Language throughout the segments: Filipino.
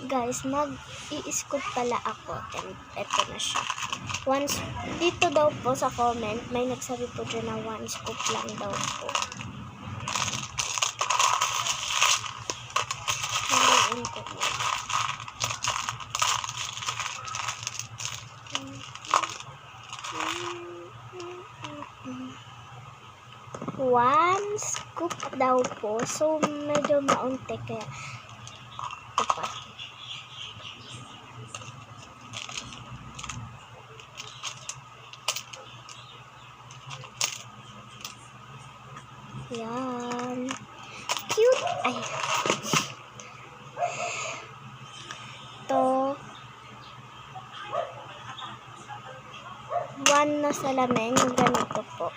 guys, mag-i-scoop pala ako. And eto na siya. Dito daw po sa comment, may nagsabi po dyan na 1 scoop lang daw po. Haluin ko po. One scoop daw po. So, medyo maunti kaya ito pa. Yan. Cute. Ay. Ito. 1 na salamin. Yung ganito po.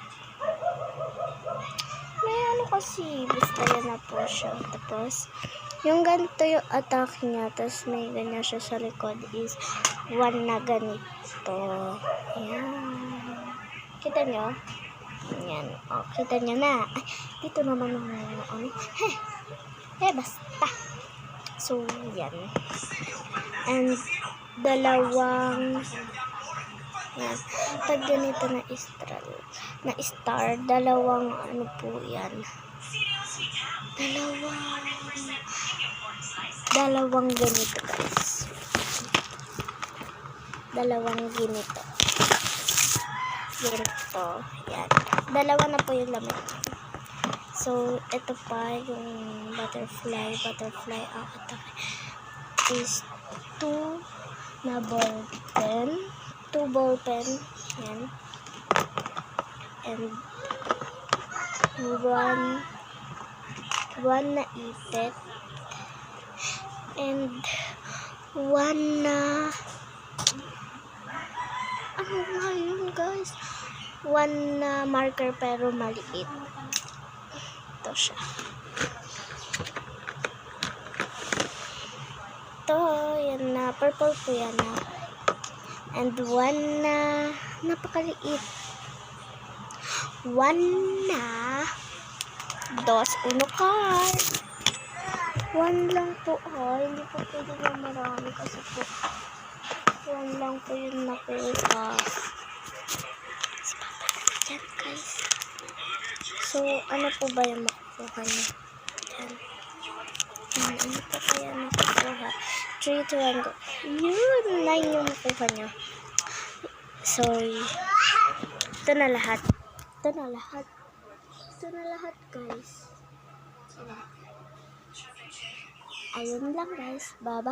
May ano kasi, basta yan na po siya. Tapos, yung ganito yung attack niya. Tapos, may ganyan siya sa likod is 1 na ganito. Ayan. Kita nyo? Ayan. O, kita nyo na. Ay, dito naman yung ano. Basta. So, yan. And, dalawang yan. Pag ganito na star, dalawang ano po yan. Dalawang ganito guys. Dalawang ganito. Ganito. Yan. Dalawa na po yung laman. So, ito pa yung butterfly. Ang attack is 2 na ball pen. 2 ball pen. Yan. And 1 na ipit. And 1 na ano nga yun guys? 1 na marker pero maliit. Ito siya. Ito, yan na. Purple po yan na. And 1 na napakaliit. 1 na 2, 1 card. 1 lang po hindi po pwede na marami kasi po 1 lang po yung nakuha. Yan guys. So, ano po ba yung makukuha niyo? Yan. Ano po kaya nakukuha? 3, 2, 1, go. Yun, 9 yung makuha niyo. Sorry. Ito na lahat. Ito na lahat guys. Ayun lang guys. Bye-bye.